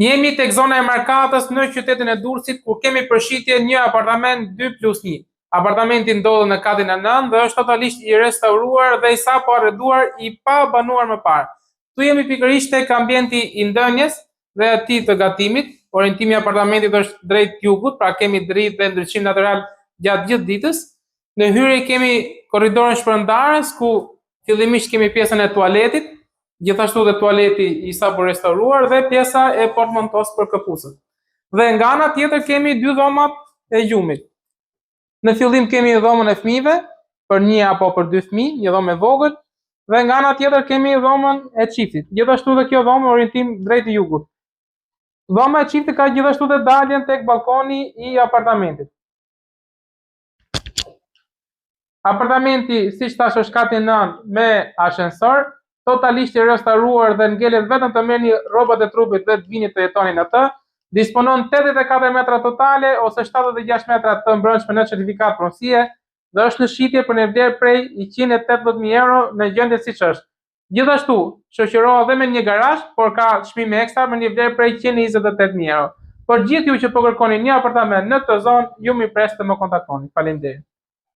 Jemi tek zona e Markatës në qytetin e Durrësit, ku kemi përshitje një apartament 2+1. Apartamenti ndodhet në katin e 9 dhe është totalisht i restauruar dhe i sapo arrenduar i pa banuar më parë. Ktu jemi pikërisht tek ambienti i ndënjes dhe atij të gatimit. Orientimi i apartamentit është drejt jugut, pra kemi dritë dhe ndryshim natyral gjatë gjithë ditës. Në hyrje kemi korridorin shpërndarës, ku fillimisht kemi pjesën e tualetit, gjithashtu dhe tualeti i sapo restauruar dhe pjesa e portmantos për këpucët. Dhe nga ana tjetër kemi dy dhomat e gjumit. Në fillim kemi dhomën e fëmijëve për 1 apo për 2 fëmijë, një dhomë e vogël, dhe nga ana tjetër kemi dhomën e çiftit. Gjithashtu dhe kjo dhomë orientim drejt jugut. Dhoma e çiftit ka gjithashtu dhe daljen tek balkoni i apartamentit. Apartamenti, siç thash, është kati 9 me ashensor, totalisht i restauruar dhe ngelet vetëm të merrni rrobat e trupit dhe të vini të jetoni në të. Disponon 84 metra totale ose 76 metra të mbrëmshme në certifikat pronësie dhe është në shitje për një vlerë prej 180.000 euro në gjendje siç është. Gjithashtu, shoqërohet edhe me një garazh, por ka çmime ekstra me një vlerë prej 128.000 euro. Për gjithë ju që po kërkoni një apartament në këtë zonë, ju mi pres të më kontaktoni. Faleminderit.